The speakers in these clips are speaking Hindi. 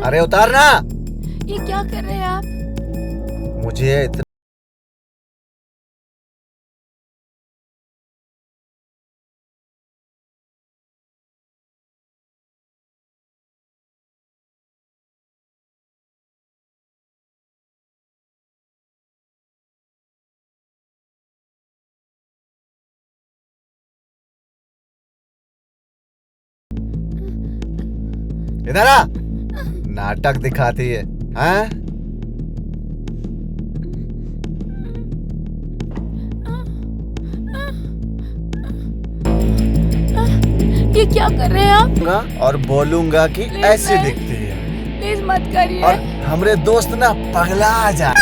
अरे उतारना। ये क्या कर रहे हैं आप? मुझे इतना इधर आ। नाटक दिखाती है, हाँ? ये क्या कर रहे हैं आप? और बोलूंगा कि प्लीज ऐसी नहीं। दिखती है प्लीज मत करिए। और हमरे दोस्त ना पगला जा।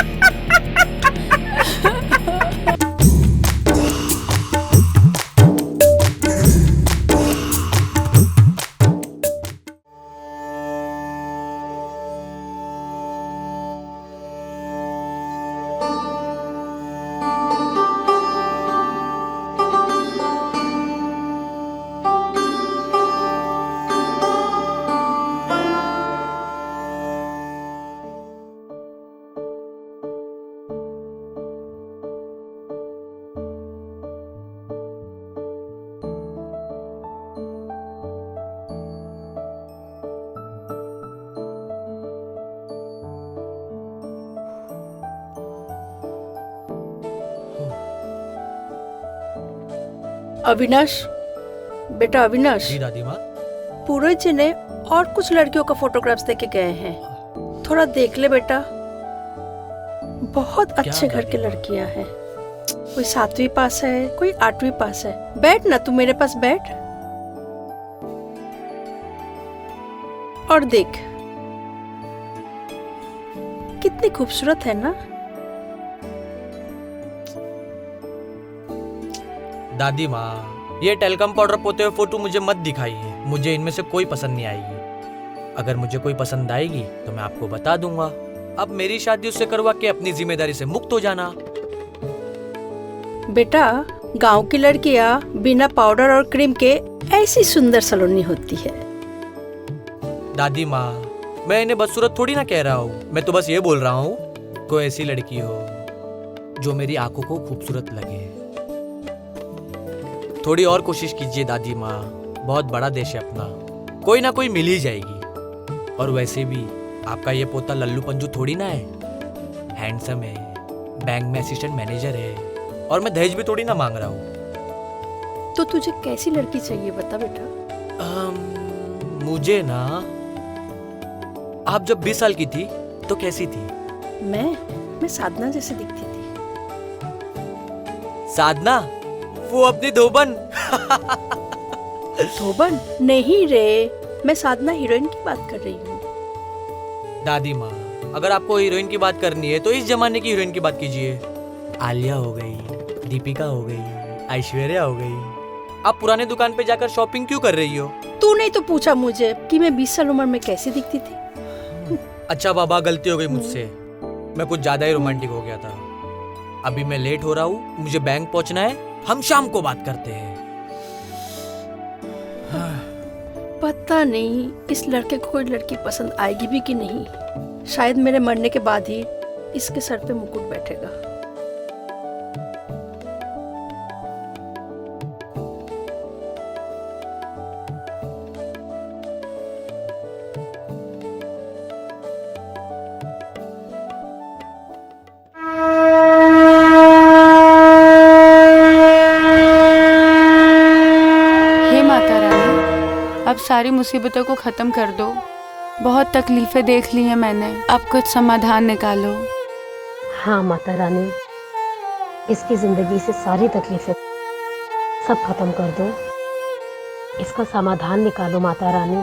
अविनाश, बेटा अविनाश, जी दादी माँ। पुरोहित जी ने और कुछ लड़कियों का फोटोग्राफ्स देके गए हैं, थोड़ा देख ले बेटा। बहुत अच्छे घर की लड़कियां हैं, कोई 7वीं पास है, कोई 8वीं पास है। बैठ ना, तू मेरे पास बैठ और देख, कितनी खूबसूरत है ना। दादी माँ, ये टेलकम पाउडर पोते हुए फोटो मुझे मत दिखाइए, मुझे इनमें से कोई पसंद नहीं आएगी। अगर मुझे कोई पसंद आएगी तो मैं आपको बता दूंगा। अब मेरी शादी उससे करवा के अपनी जिम्मेदारी से मुक्त हो जाना। बेटा, गांव की लड़कियां बिना पाउडर और क्रीम के ऐसी सुंदर सलोनी होती है। दादी माँ, मैं इन्हें बदसूरत थोड़ी ना कह रहा हूँ, मैं तो बस ये बोल रहा हूँ कोई ऐसी लड़की हो जो मेरी आंखों को खूबसूरत लगे। थोड़ी और कोशिश कीजिए दादी माँ, बहुत बड़ा देश है अपना, कोई ना कोई मिल ही जाएगी। और वैसे भी आपका ये पोता लल्लू पंजू थोड़ी ना है, हैंडसम है, बैंक में असिस्टेंट मैनेजर है, और मैं दहेज भी थोड़ी ना मांग रहा हूँ। तो तुझे कैसी लड़की चाहिए बता बेटा? मुझे ना, आप जब 20 साल की थी तो कैसी थी? मैं साधना जैसे दिखती थी। साधना? वो अपनी धोबन? धोबन नहीं रे, मैं साधना हीरोइन की बात कर रही हूँ। दादी माँ, अगर आपको हीरोइन की बात करनी है तो इस जमाने की हीरोइन की बात कीजिए। आलिया हो गई, दीपिका हो गई, ऐश्वर्या हो गई। आप पुराने दुकान पे जाकर शॉपिंग क्यों कर रही हो? तूने तो पूछा मुझे कि मैं 20 साल उम्र में कैसी दिखती थी। अच्छा बाबा, गलती हो गई मुझसे, मैं कुछ ज्यादा ही रोमांटिक हो गया था। अभी मैं लेट हो रहा हूँ, मुझे बैंक पहुंचना है, हम शाम को बात करते हैं। पता नहीं इस लड़के को कोई लड़की पसंद आएगी भी कि नहीं। शायद मेरे मरने के बाद ही इसके सर पे मुकुट बैठेगा। हे माता रानी, अब सारी मुसीबतों को खत्म कर दो। बहुत तकलीफें देख ली हैं मैंने, अब कुछ समाधान निकालो। हाँ माता रानी, इसकी जिंदगी से सारी तकलीफें सब खत्म कर दो, इसका समाधान निकालो माता रानी।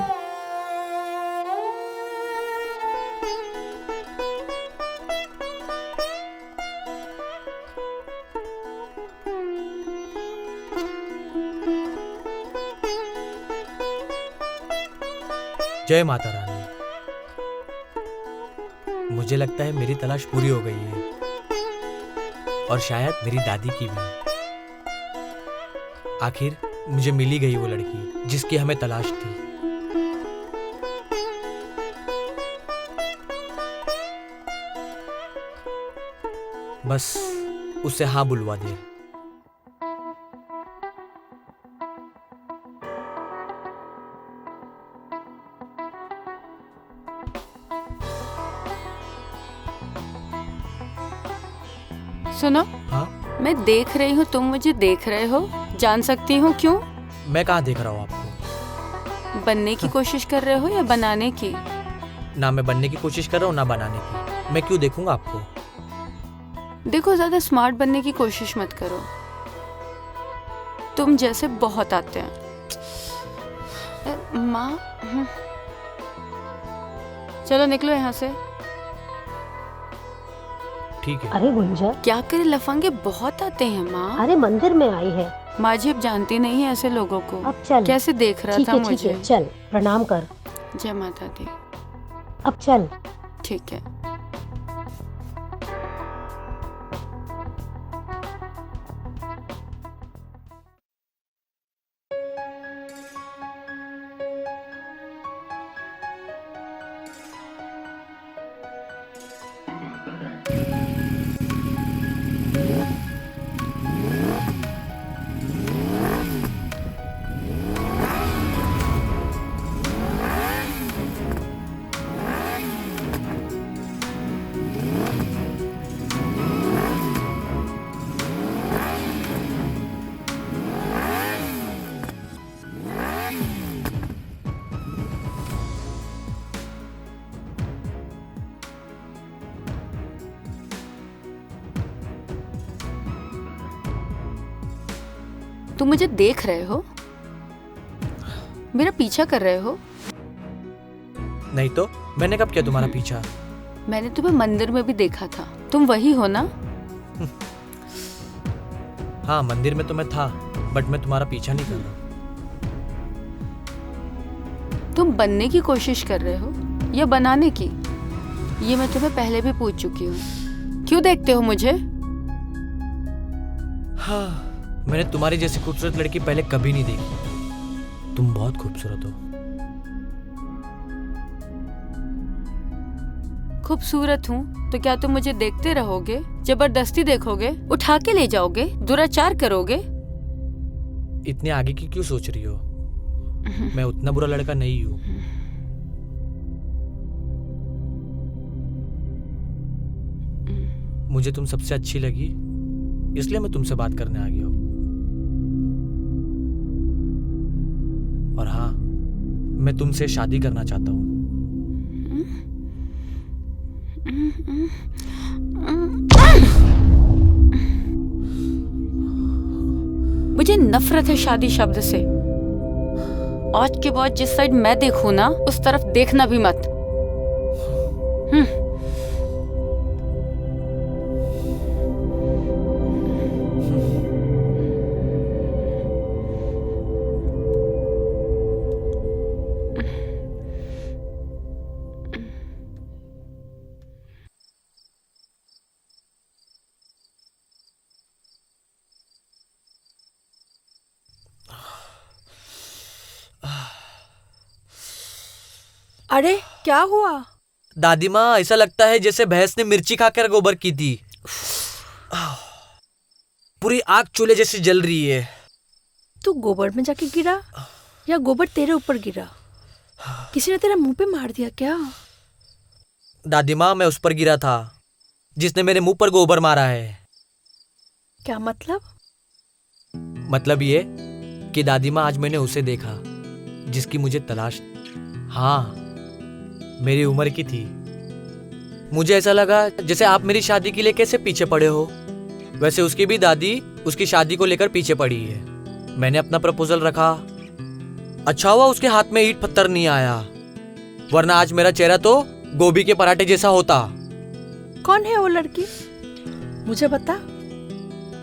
जय माता रानी। मुझे लगता है मेरी तलाश पूरी हो गई है, और शायद मेरी दादी की भी। आखिर मुझे मिली गई वो लड़की जिसकी हमें तलाश थी। बस उसे हाँ बुलवा दे। सुनो, हाँ, मैं देख रही हूँ, तुम मुझे देख रहे हो। जान सकती हूँ क्यों? मैं कहाँ देख रहा हूँ आपको? बनने की कोशिश कर रहे हो या बनाने की? ना मैं बनने की कोशिश कर रहा हूँ ना बनाने की। मैं क्यों देखूंगा आपको? देखो, ज्यादा स्मार्ट बनने की कोशिश मत करो। तुम जैसे बहुत आते हैं। माँ, चलो निकलो यहाँ से। ठीक है। अरे गुंजा, क्या करे, लफंगे बहुत आते हैं माँ। अरे मंदिर में आई है। माँ जी अब जानती नहीं है ऐसे लोगों को। अब चल। कैसे देख रहा ठीक था है ठीक मुझे। है, चल प्रणाम कर। जय माता दी। अब चल। ठीक है। तुम मुझे देख रहे हो? मेरा पीछा कर रहे हो? नहीं तो मैंने कब किया तुम्हारा पीछा? मैंने तुम्हें मंदिर में भी देखा था। तुम वही हो ना? हाँ, मंदिर में तो मैं था, बट मैं तुम्हारा पीछा नहीं कर रहा। तुम बनने की कोशिश कर रहे हो या बनाने की? ये मैं तुम्हें पहले भी पूछ चुकी हूँ। क्यों देखते हो मुझे? हाँ, मैंने तुम्हारी जैसी खूबसूरत लड़की पहले कभी नहीं देखी। तुम बहुत खूबसूरत हो। खूबसूरत हूँ तो क्या तुम मुझे देखते रहोगे? जबरदस्ती देखोगे? उठा के ले जाओगे? दुराचार करोगे? इतने आगे की क्यों सोच रही हो? मैं उतना बुरा लड़का नहीं हूँ। मुझे तुम सबसे अच्छी लगी, इसलिए मैं तुमसे बात करने आ गया हूँ। और हाँ, मैं तुमसे शादी करना चाहता हूँ। मुझे नफरत है शादी शब्द से। आज के बाद जिस साइड मैं देखूं ना, उस तरफ देखना भी मत। अरे क्या हुआ? दादी माँ, ऐसा लगता है जैसे भैंस ने मिर्ची खाकर गोबर की थी। पूरी आग चूल्हे जैसी जल रही है। तू गोबर में जाके गिरा या गोबर तेरे ऊपर गिरा? किसी ने तेरा मुंह पे मार दिया क्या? दादी माँ, मैं उस पर गिरा था जिसने मेरे मुंह पर गोबर मारा है। क्या मतलब? मतलब ये कि दादी माँ, आज मैंने उसे देखा जिसकी मुझे तलाश। हाँ, मेरी उम्र की थी। मुझे ऐसा लगा जैसे आप मेरी शादी के लिए कैसे पीछे पड़े हो, वैसे उसकी भी दादी उसकी शादी को लेकर पीछे पड़ी है। मैंने अपना प्रपोजल रखा। अच्छा हुआ उसके हाथ में ईंट पत्थर नहीं आया, वरना आज मेरा चेहरा तो गोभी के पराठे जैसा होता। कौन है वो लड़की? मुझे बता।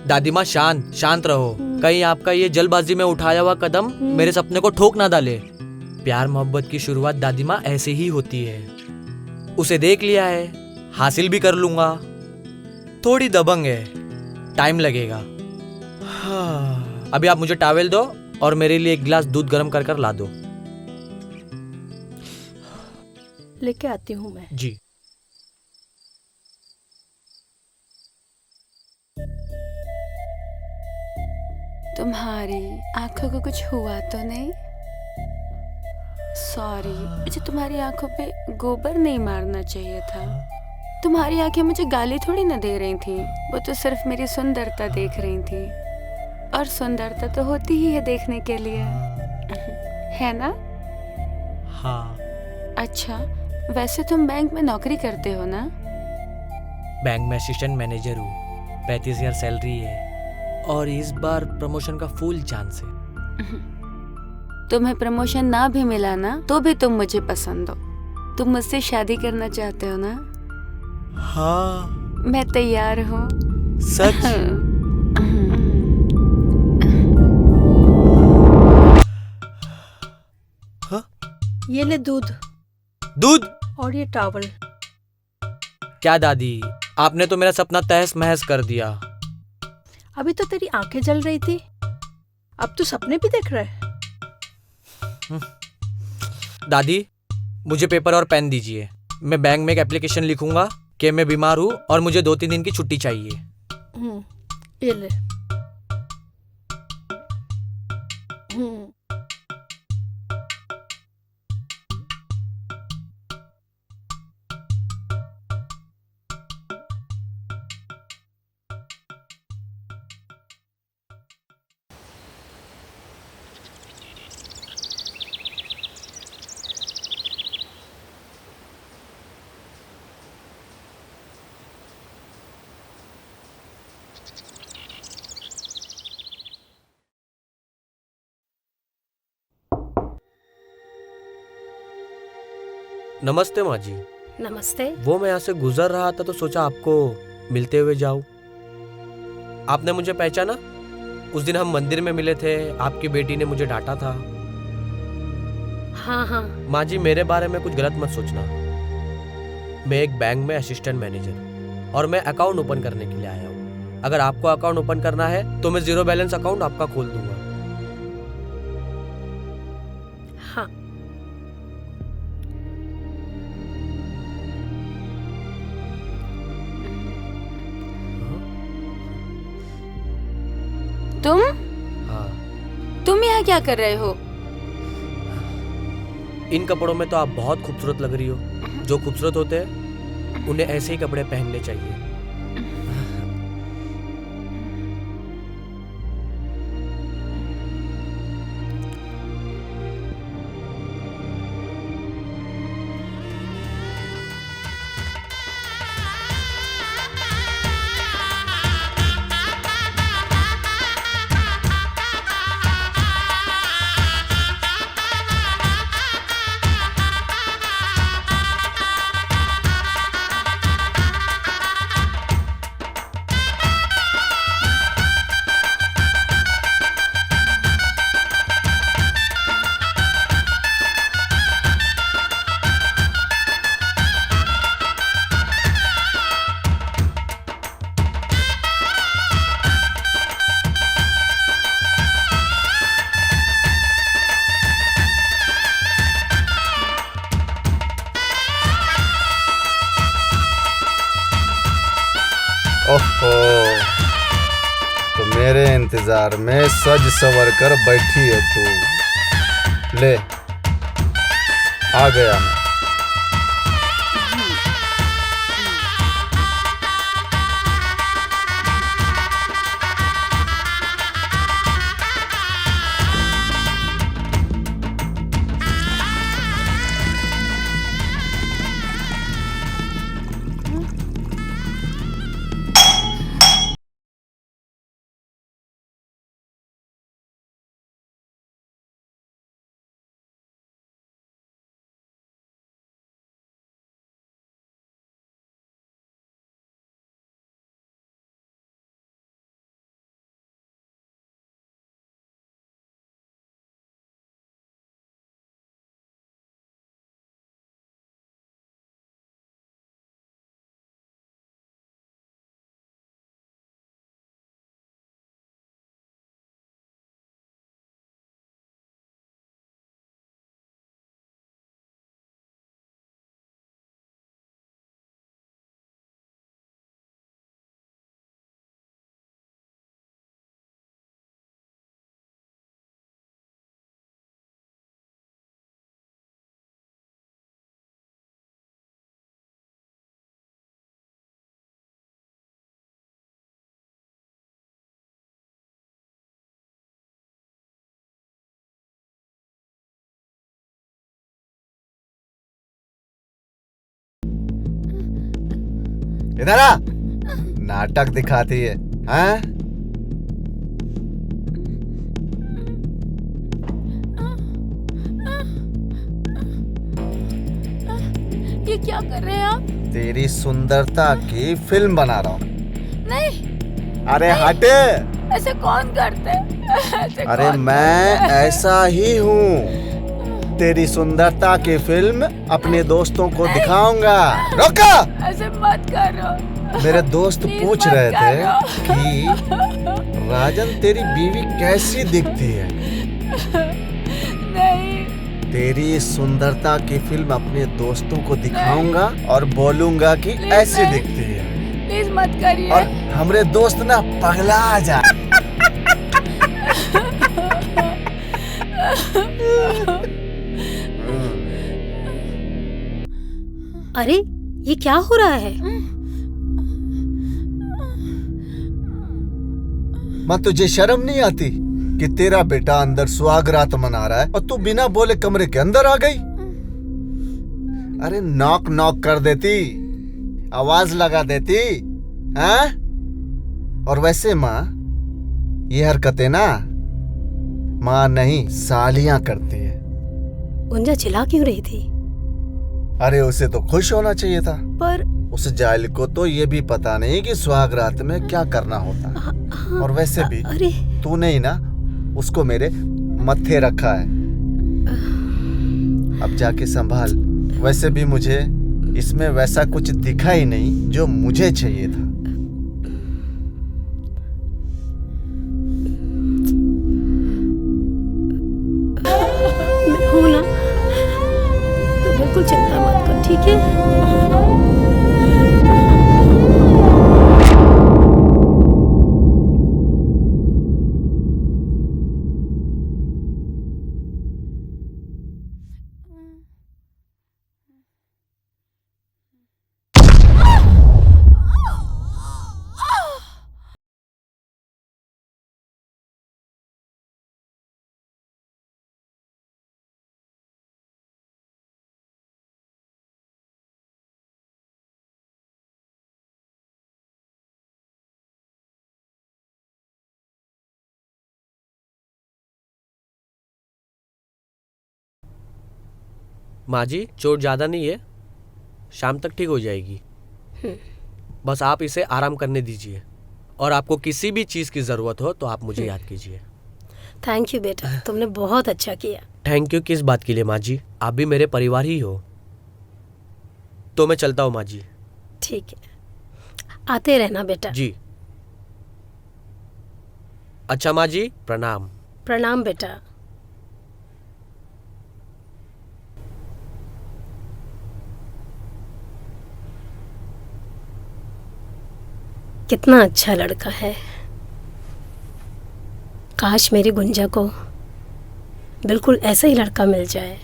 दादी माँ, शांत रहो। कहीं आपका ये जल्दबाजी में उठाया हुआ कदम मेरे सपने को ठोक ना डाले। प्यार मोहब्बत की शुरुआत दादी माँ ऐसे ही होती है। उसे देख लिया है, हासिल भी कर लूंगा। थोड़ी दबंग है, टाइम लगेगा। हाँ, अभी आप मुझे टॉवेल दो और मेरे लिए एक गिलास दूध गर्म कर ला दो। लेके आती हूँ मैं। जी। तुम्हारी आंखों को कुछ हुआ तो नहीं? सॉरी, मुझे तुम्हारी आंखों पे गोबर नहीं मारना चाहिए था। तुम्हारी आंखें मुझे गाली थोड़ी ना दे रही थी, वो तो सिर्फ मेरी सुंदरता देख रही थी। और सुंदरता तो होती ही है देखने के लिए, है ना? हाँ। अच्छा, वैसे तुम बैंक में नौकरी करते हो ना? बैंक में असिस्टेंट मैनेजर हूँ, 35,000 सैलरी है और इस बार प्रमोशन का फुल चांस है। तुम्हें प्रमोशन ना भी मिला ना तो भी तुम मुझे पसंद हो। तुम मुझसे शादी करना चाहते हो ना? हाँ। मैं तैयार हूँ। सच? हाँ? ये ले दूध दूध? और ये टॉवल। क्या दादी, आपने तो मेरा सपना तहस महस कर दिया। अभी तो तेरी आंखें जल रही थी, अब तू सपने भी देख रहा है। दादी, मुझे पेपर और पेन दीजिए। मैं बैंक में एक एप्लीकेशन लिखूंगा कि मैं बीमार हूँ और मुझे 2-3 दिन की छुट्टी चाहिए। ये ले। हम्म नमस्ते माँ जी। नमस्ते। वो मैं यहाँ से गुजर रहा था तो सोचा आपको मिलते हुए जाऊं। आपने मुझे पहचाना? उस दिन हम मंदिर में मिले थे, आपकी बेटी ने मुझे डांटा था। हाँ हाँ। माँ जी, मेरे बारे में कुछ गलत मत सोचना। मैं एक बैंक में असिस्टेंट मैनेजर और मैं अकाउंट ओपन करने के लिए आया हूँ। अगर आपको अकाउंट ओपन करना है तो मैं 0 बैलेंस अकाउंट आपका खोल दूंगा। हाँ। तुम हाँ। तुम यहाँ क्या कर रहे हो? इन कपड़ों में तो आप बहुत खूबसूरत लग रही हो। जो खूबसूरत होते हैं उन्हें ऐसे ही कपड़े पहनने चाहिए। ओहो, तो मेरे इंतजार में सज सवर कर बैठी है तू। ले, आ गया मैं। इधर आ। नाटक दिखाती है, हाँ? ये क्या कर रहे हैं आप? तेरी सुंदरता की फिल्म बना रहा हूँ। नहीं, अरे हटे। ऐसे कौन करते हैं? ऐसे अरे कौन मैं करते हैं? ऐसा ही हूँ। तेरी सुंदरता की फिल्म अपने दोस्तों को दिखाऊंगा। रोका। ऐसे मत करो। मेरे दोस्त Please पूछ मत रहे थे करो। कि राजन तेरी बीवी कैसी दिखती है। नहीं, तेरी सुंदरता की फिल्म अपने दोस्तों को दिखाऊंगा और बोलूंगा कि Please ऐसी नहीं। दिखती है प्लीज मत करिए। और हमरे दोस्त ना पगला जाए। अरे ये क्या हो रहा है? माँ तुझे शर्म नहीं आती कि तेरा बेटा अंदर सुहागरात मना रहा है और तू बिना बोले कमरे के अंदर आ गई? अरे नॉक नॉक कर देती, आवाज लगा देती, हाँ? और वैसे माँ ये हरकतें ना माँ नहीं सालियां करती है। गुंजा चिल्ला क्यों रही थी? अरे उसे तो खुश होना चाहिए था। पर उस जाहिल को तो ये भी पता नहीं कि सुहागरात में क्या करना होता है। हाँ, और वैसे भी अरे तूने ही ना उसको मेरे मत्थे रखा है। अब जाके संभाल। वैसे भी मुझे इसमें वैसा कुछ दिखा ही नहीं जो मुझे चाहिए था। मैं हूं ना, तो बिल्कुल चिंता मत कर, ठीक है? माँ जी चोट ज़्यादा नहीं है, शाम तक ठीक हो जाएगी। बस आप इसे आराम करने दीजिए और आपको किसी भी चीज़ की ज़रूरत हो तो आप मुझे याद कीजिए। थैंक यू बेटा, तुमने बहुत अच्छा किया। थैंक यू किस बात के लिए माँ जी, आप भी मेरे परिवार ही हो। तो मैं चलता हूँ माँ जी। ठीक है, आते रहना बेटा। जी अच्छा माँ जी, प्रणाम। प्रणाम बेटा। कितना अच्छा लड़का है। काश मेरी गुंजा को बिल्कुल ऐसा ही लड़का मिल जाए।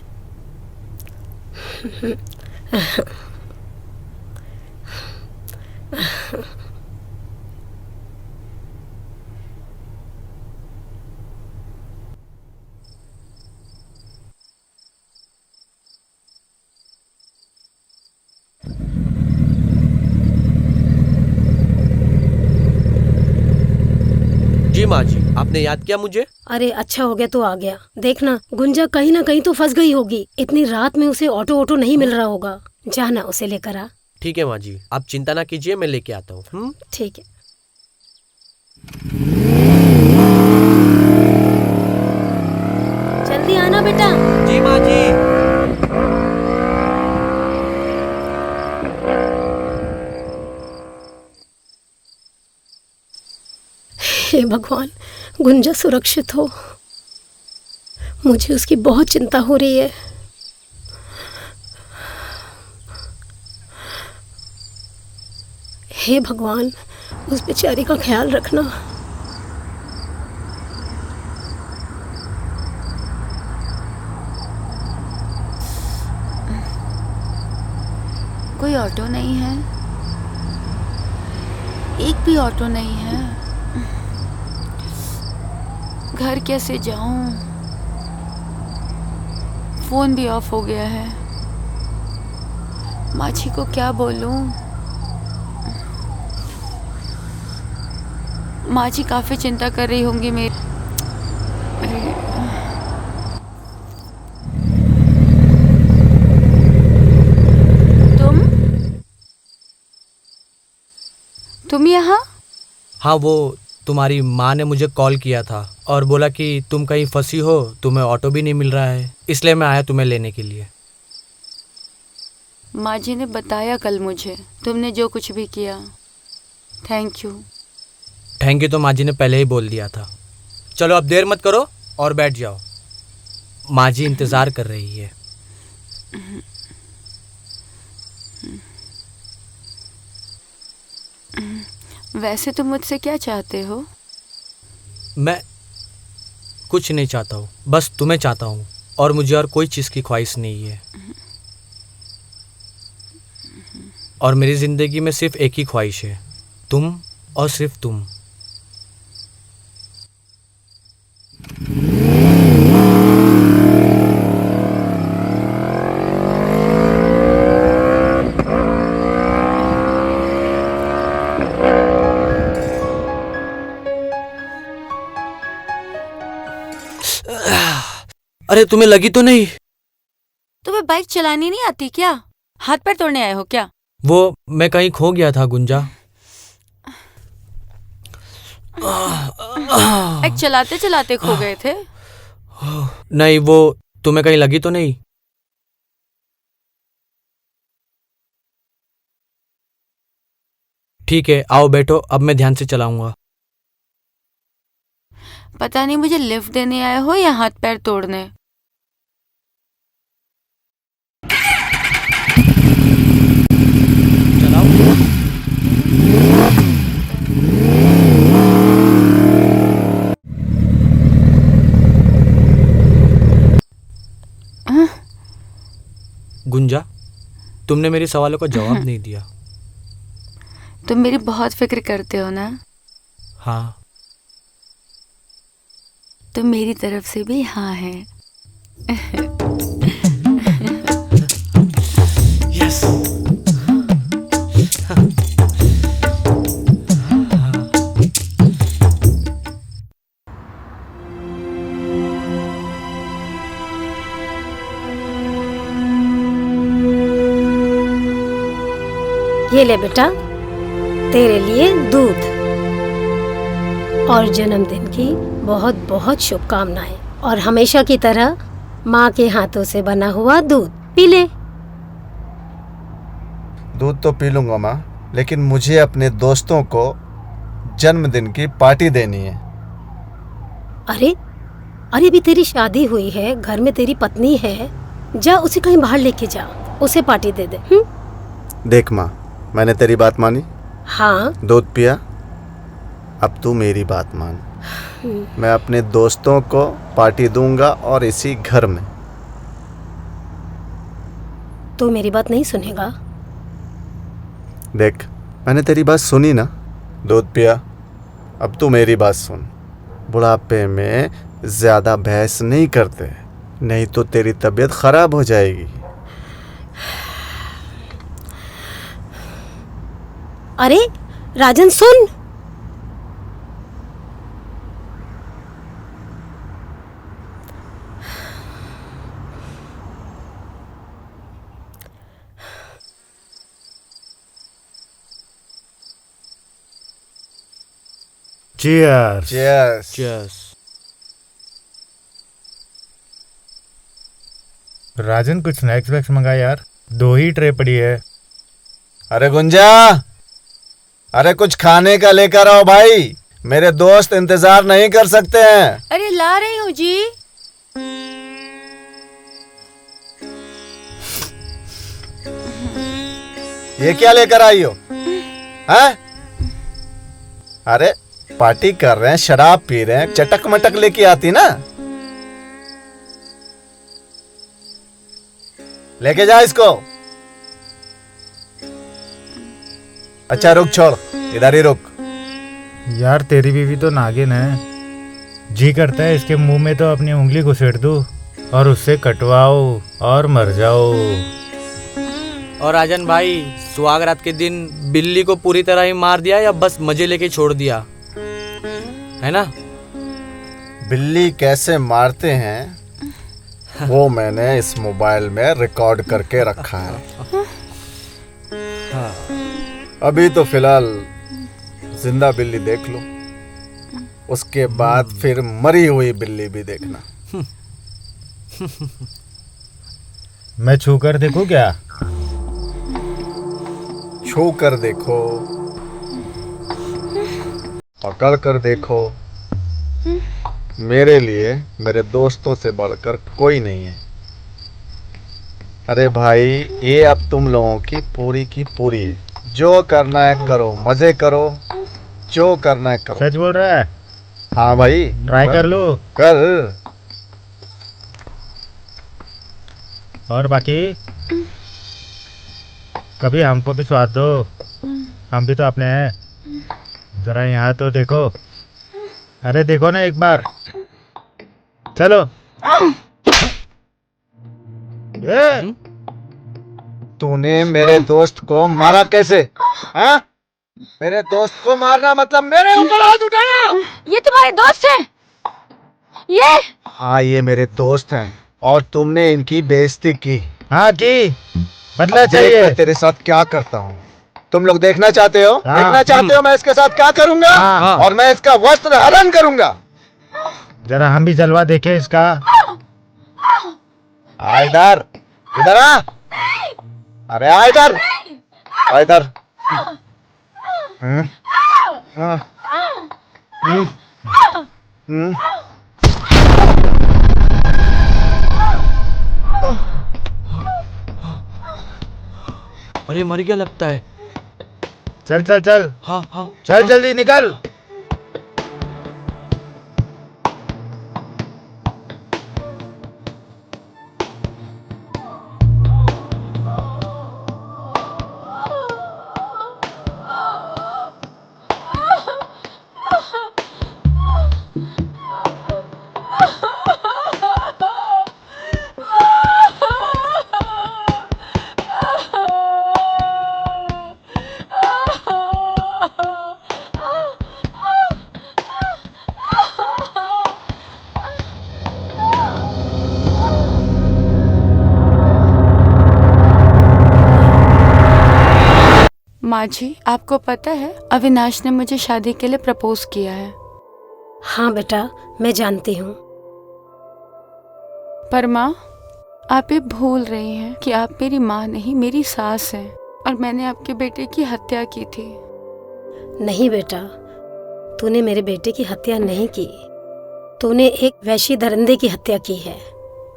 जी माँ जी, आपने याद किया मुझे? अरे अच्छा हो गया तो आ गया। देखना गुंजा कहीं ना कहीं तो फंस गई होगी। इतनी रात में उसे ऑटो नहीं मिल रहा होगा। जाना उसे लेकर आ। ठीक है माँ जी, आप चिंता ना कीजिए, मैं लेके आता हूँ। ठीक है। जल्दी आना बेटा। जी माँ जी। हे भगवान, गुंजा सुरक्षित हो। मुझे उसकी बहुत चिंता हो रही है। हे भगवान, उस बेचारी का ख्याल रखना। कोई ऑटो नहीं है, एक भी ऑटो नहीं है। घर कैसे जाऊं? फोन भी ऑफ हो गया है। माछी को क्या बोलूं? माँ जी काफी चिंता कर रही होंगी मेरी। तुम यहाँ? हाँ, वो तुम्हारी माँ ने मुझे कॉल किया था और बोला कि तुम कहीं फंसी हो, तुम्हें ऑटो भी नहीं मिल रहा है, इसलिए मैं आया तुम्हें लेने के लिए। माँ जी ने बताया कल मुझे, तुमने जो कुछ भी किया। Thank you. थैंक यू तो माँ जी ने पहले ही बोल दिया था। चलो अब देर मत करो और बैठ जाओ, माँ जी इंतज़ार कर रही है। वैसे तुम मुझसे क्या चाहते हो? मैं कुछ नहीं चाहता हूँ, बस तुम्हें चाहता हूँ और मुझे और कोई चीज़ की ख्वाहिश नहीं है। और मेरी ज़िंदगी में सिर्फ एक ही ख्वाहिश है, तुम और सिर्फ तुम। अरे तुम्हें लगी तो नहीं? तुम्हें बाइक चलानी नहीं आती क्या? हाथ पैर तोड़ने आए हो क्या? वो मैं कहीं खो गया था गुंजा। बाइक चलाते चलाते खो गए थे? नहीं, वो तुम्हें कहीं लगी तो नहीं? ठीक है, आओ बैठो, अब मैं ध्यान से चलाऊंगा। पता नहीं मुझे लिफ्ट देने आए हो या हाथ पैर तोड़ने। गुंजा, तुमने मेरे सवालों का जवाब नहीं दिया। तुम मेरी बहुत फिक्र करते हो ना? हाँ। तो मेरी तरफ से भी हाँ है। यस। ये ले बेटा, तेरे लिए दूध और जन्मदिन की बहुत बहुत शुभकामनाएं, और हमेशा की तरह माँ के हाथों से बना हुआ दूध पी ले। दूध तो पी लूंगा माँ, लेकिन मुझे अपने दोस्तों को जन्मदिन की पार्टी देनी है। अरे अरे, अभी तेरी शादी हुई है, घर में तेरी पत्नी है, जा उसे कहीं बाहर लेके जा, उसे पार्टी दे दे। देख माँ, मैंने तेरी बात मानी, हाँ। दूध पिया, अब तू मेरी बात मान। मैं अपने दोस्तों को पार्टी दूंगा और इसी घर में। तू मेरी बात नहीं सुनेगा? देख, मैंने तेरी बात सुनी ना, दूध पिया, अब तू मेरी बात सुन। बुढ़ापे में ज़्यादा बहस नहीं करते, नहीं तो तेरी तबीयत खराब हो जाएगी। अरे राजन सुन, Cheers. Cheers. Cheers. राजन कुछ स्नैक्स वैक्स मंगा यार, 2 ही ट्रे पड़ी है। अरे गुंजा, अरे कुछ खाने का लेकर आओ भाई, मेरे दोस्त इंतजार नहीं कर सकते हैं। अरे ला रही हूँ जी। ये क्या लेकर आई हो? हैं? अरे पार्टी कर रहे हैं, शराब पी रहे हैं, चटक मटक लेके आती ना। लेके जा इसको। अच्छा रुक, छोड़, इधर ही रुक। यार तेरी बीवी तो नागिन है, जी करता है इसके मुंह में तो अपनी उंगली घुसेड़ दूं और उससे कटवाओ और मर जाओ। और राजन भाई, सुहाग रात के दिन बिल्ली को पूरी तरह ही मार दिया या बस मजे लेके छोड़ दिया? है ना? बिल्ली कैसे मारते हैं वो मैंने इस मोबाइल में रिकॉर्ड करके रखा है। अभी तो फिलहाल जिंदा बिल्ली देख लो, उसके बाद फिर मरी हुई बिल्ली भी देखना। मैं छू कर देखूं क्या? छू कर देखो, पकड़ कर देखो, मेरे लिए मेरे दोस्तों से बढ़कर कोई नहीं है। अरे भाई, ये अब तुम लोगों की पूरी है। जो करना है करो, मजे करो, जो करना है करो। सच बोल रहा है? हाँ भाई, ट्राई कर लो। कर। और बाकी कभी हमको भी स्वाद दो, हम भी तो अपने हैं। जरा यहाँ तो देखो। अरे देखो ना एक बार। चलो। ये तूने मेरे दोस्त को मारा कैसे? हाँ? मेरे दोस्त को मारना मतलब मेरे ऊपर हाथ उठाना। ये तुम्हारे दोस्त हैं? ये हाँ, ये मेरे दोस्त हैं और तुमने इनकी बेइज्जती की। हाँ की बदला देख चाहिए। मैं तेरे साथ क्या करता हूँ। तुम लोग देखना चाहते हो? हाँ। देखना चाहते हो मैं इसके साथ क्या करूंगा? हाँ। और मैं इसका वस्त्र हरण करूंगा। जरा हम भी जलवा देखें इसका। आ इधर, इधर आ। अरे आ इधर, आ इधर। हाँ। हम्म। अरे मर गया लगता है। चल चल चल, हाँ हाँ। चल जल्दी निकल। माँ जी, आपको पता है अविनाश ने मुझे शादी के लिए प्रपोज किया है। हाँ बेटा, मैं जानती हूँ। पर माँ, आप ये भूल रही हैं कि आप मेरी माँ नहीं, मेरी सास हैं और मैंने आपके बेटे की हत्या की थी। नहीं बेटा, तूने मेरे बेटे की हत्या नहीं की। तूने एक वैशी दरिंदे की हत्या की है।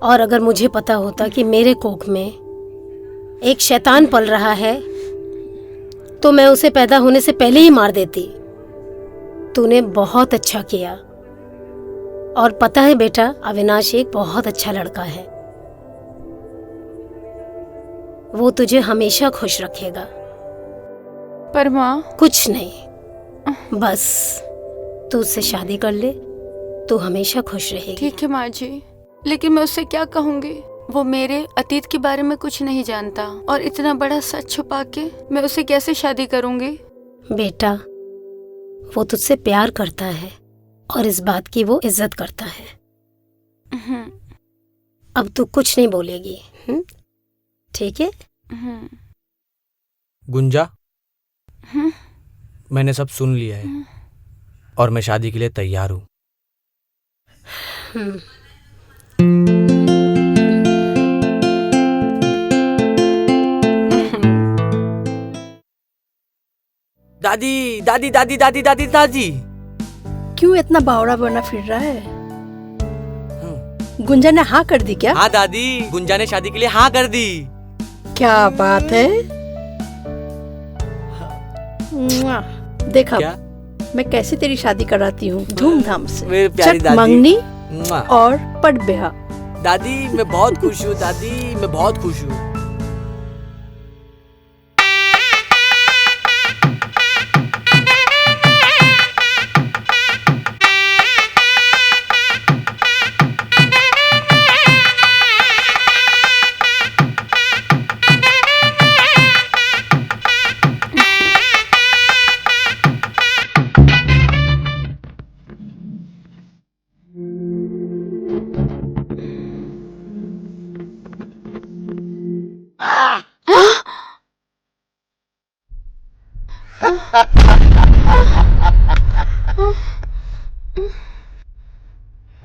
और अगर मुझे पता होता कि मेरे कोख में एक शैतान पल रहा है तो मैं उसे पैदा होने से पहले ही मार देती। तूने बहुत अच्छा किया। और पता है बेटा, अविनाश एक बहुत अच्छा लड़का है। वो तुझे हमेशा खुश रखेगा। पर माँ, कुछ नहीं, बस तू उससे शादी कर ले, तू हमेशा खुश रहेगी। ठीक है माँ जी, लेकिन मैं उससे क्या कहूँगी? वो मेरे अतीत के बारे में कुछ नहीं जानता और इतना बड़ा सच छुपा के मैं उसे कैसे शादी करूँगी? बेटा, वो तुझसे प्यार करता है और इस बात की वो इज्जत करता है। अब तू कुछ नहीं बोलेगी, ठीक है? गुंजा, मैंने सब सुन लिया है और मैं शादी के लिए तैयार हूँ। दादी दादी दादी दादी दादी दादी। क्यों इतना बावड़ा बना फिर रहा है? गुंजा ने हाँ कर दी क्या? हाँ दादी, गुंजा ने शादी के लिए हाँ कर दी। क्या बात है। मुआ। देखा क्या? मैं कैसे तेरी शादी कराती हूँ धूमधाम से। मेरी प्यारी चक दादी। मंगनी मुआ। और पट ब्याह। दादी मैं बहुत खुश हूँ, दादी मैं बहुत खुश हूँ।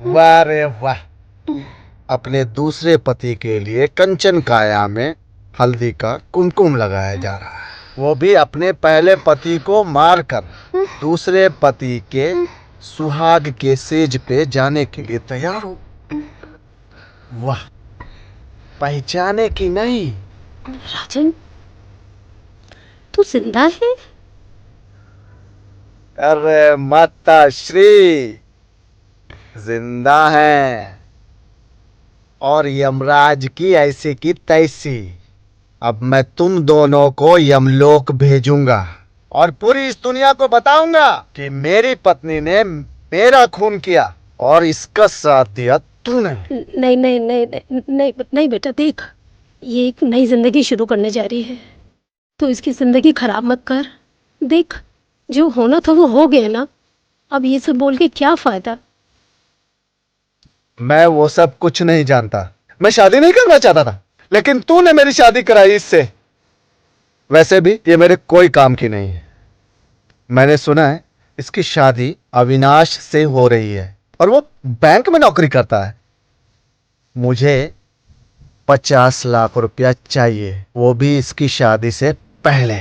वाह रे वाह, अपने दूसरे पति के लिए कंचन काया में हल्दी का कुमकुम लगाया जा रहा है, वो भी अपने पहले पति को मारकर दूसरे पति के सुहाग के सेज पे जाने के लिए तैयार हो। वाह, पहचाने की नहीं। राजन, तू जिंदा है? अरे माता श्री, जिंदा है और यमराज की ऐसी की तैसी। अब मैं तुम दोनों को यमलोक भेजूंगा और पूरी इस दुनिया को बताऊंगा कि मेरी पत्नी ने मेरा खून किया और इसका साथ दिया तूने। नहीं नहीं नहीं नहीं नहीं नहीं बेटा, देख, ये एक नई जिंदगी शुरू करने जा रही है, तो इसकी जिंदगी खराब मत कर। देख, जो होना था वो हो गया ना, अब ये सब बोल के क्या फायदा। मैं वो सब कुछ नहीं जानता, मैं शादी नहीं करना चाहता था, लेकिन तूने मेरी शादी कराई इससे। वैसे भी ये मेरे कोई काम की नहीं है। मैंने सुना है इसकी शादी अविनाश से हो रही है और वो बैंक में नौकरी करता है। मुझे 50 लाख रुपया चाहिए, वो भी इसकी शादी से पहले।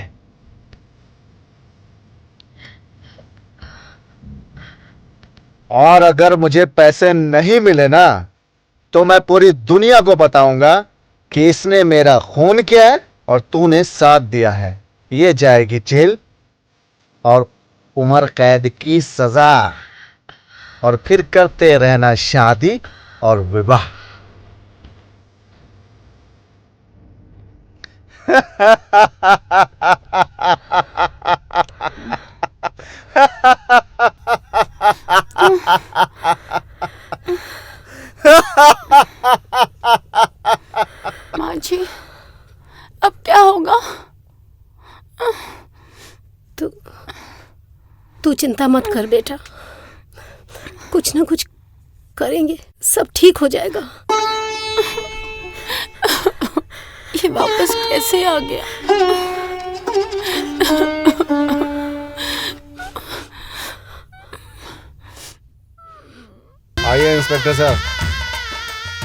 और अगर मुझे पैसे नहीं मिले ना, तो मैं पूरी दुनिया को बताऊंगा कि इसने मेरा खून किया है और तूने साथ दिया है। ये जाएगी जेल और उम्र कैद की सजा, और फिर करते रहना शादी और विवाह। माँ जी, अब क्या होगा? तू चिंता मत कर बेटा, कुछ ना कुछ करेंगे, सब ठीक हो जाएगा। ये वापस कैसे आ गया? आइए इंस्पेक्टर साहब,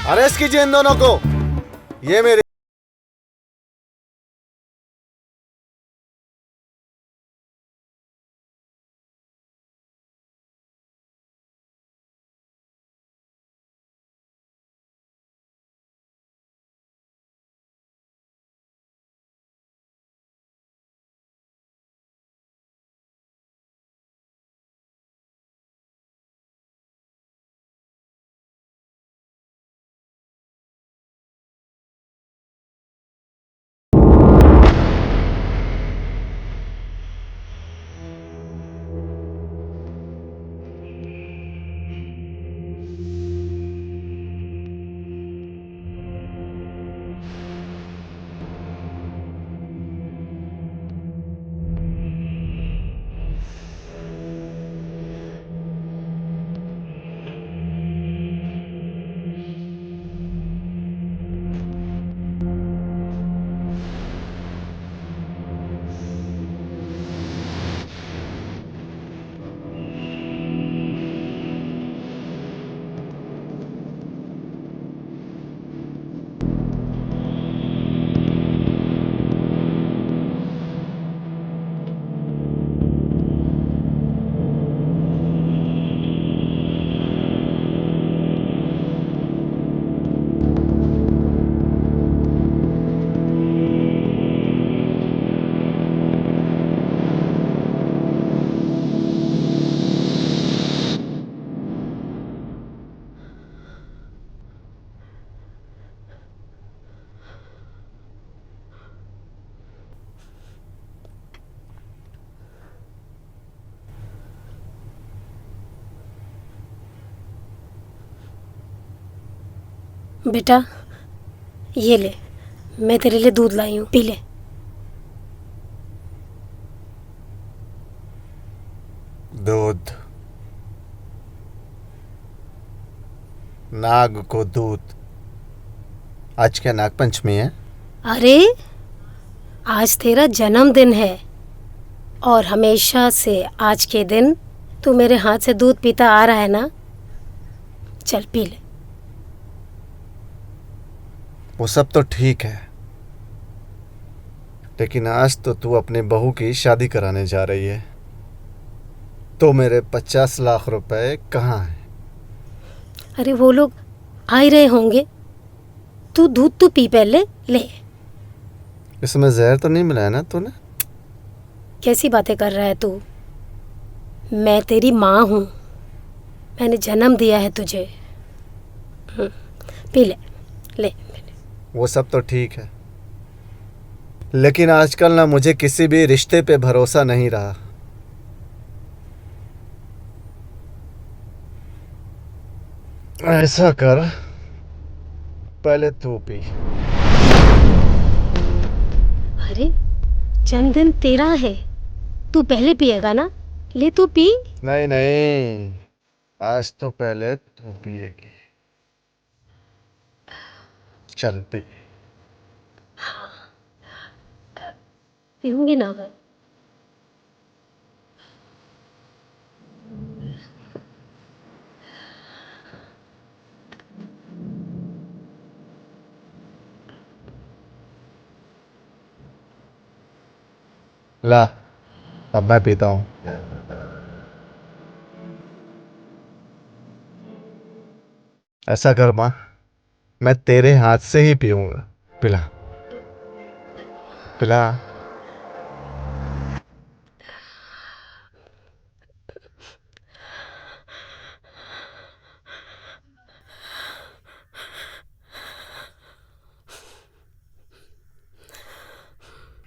अरेस्ट कीजिए इन दोनों को। ये मेरे बेटा, ये ले, मैं तेरे लिए दूध लाई हूँ, पी ले। दूध, नाग को दूध। आज क्या नाग पंचमी है? अरे, आज तेरा जन्मदिन है और हमेशा से आज के दिन तू मेरे हाथ से दूध पीता आ रहा है ना, चल पी ले। वो सब तो ठीक है, लेकिन आज तो तू अपनी बहू की शादी कराने जा रही है, तो मेरे 50 लाख रुपए कहाँ हैं? अरे वो लोग आ ही रहे होंगे, तू दूध तो पी पहले, ले। इसमें जहर तो नहीं मिलाया ना तूने? कैसी बातें कर रहा है तू? मैं तेरी माँ हूँ, मैंने जन्म दिया है तुझे। पी ले, ले। वो सब तो ठीक है, लेकिन आजकल ना मुझे किसी भी रिश्ते पे भरोसा नहीं रहा। ऐसा कर, पहले तू पी। अरे जन्मदिन तेरा है, तू पहले पिएगा ना, ले तू पी। नहीं नहीं, आज तो पहले तू पिएगी। चल पी। पीऊंगी ना मैं। ला, अब मैं पीता हूँ। ऐसा कर माँ, मैं तेरे हाथ से ही पीऊंगा। पिला पिला।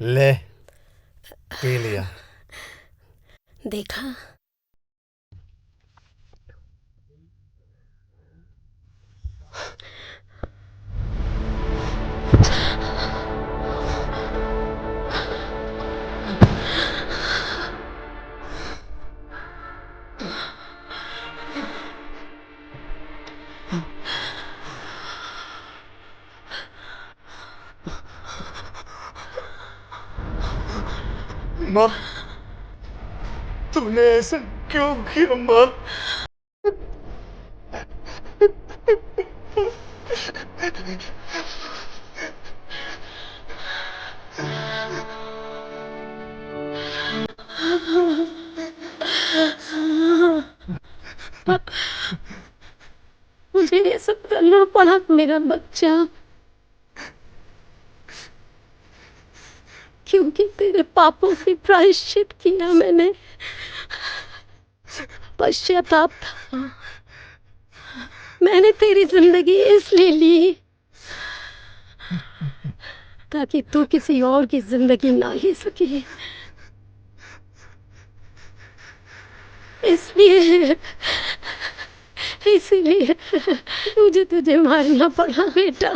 ले, पी लिया। देखा, माँ, तूने ऐसा क्यों किया माँ? मुझे ये सब करना पड़ा मेरा बच्चा, क्योंकि तेरे पापों की प्रायश्चित किया मैंने। पश्चाताप था, मैंने तेरी जिंदगी इसलिए ली ताकि तू किसी और की जिंदगी ना जी सके, इसलिए इसीलिए तुझे मारना पड़ा बेटा।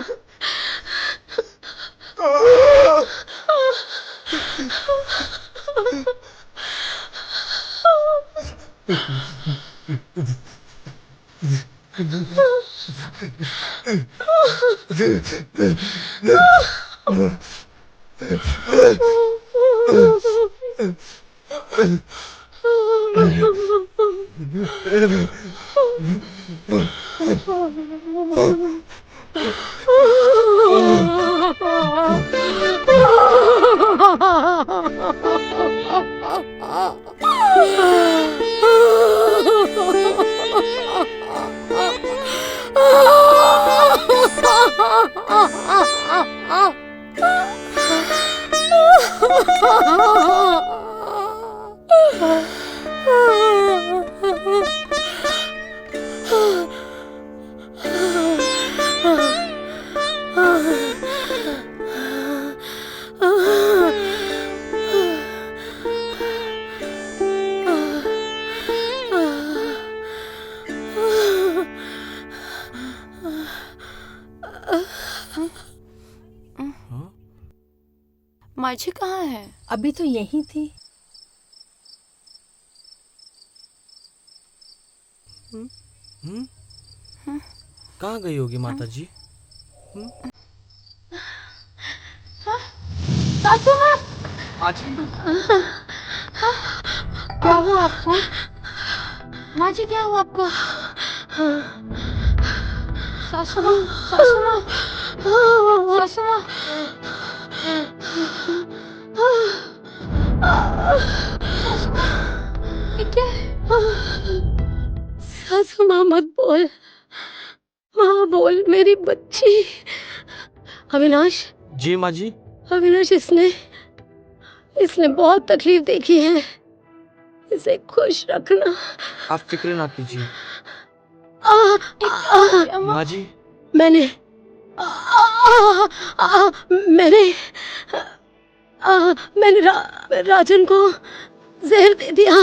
माझी कहाँ है? अभी तो यही थी। कहाँ गई होगी माता जी? सासू माँ, क्या हुआ आपको? माँ जी क्या हुआ आपको? सासू माँ, सासू माँ, सासू माँ। ये क्या है? सासू माँ मत बोल, माँ बोल मेरी बच्ची। अविनाश, जी माँ जी। अविनाश इसने बहुत तकलीफ देखी है, इसे खुश रखना। आप फिक्र ना कीजिए माँ जी। मैंने मैंने मैंने राजन को जहर दे दिया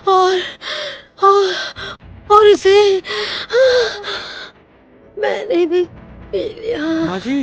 और और, और इसे मैंने भी पी लिया। माँ जी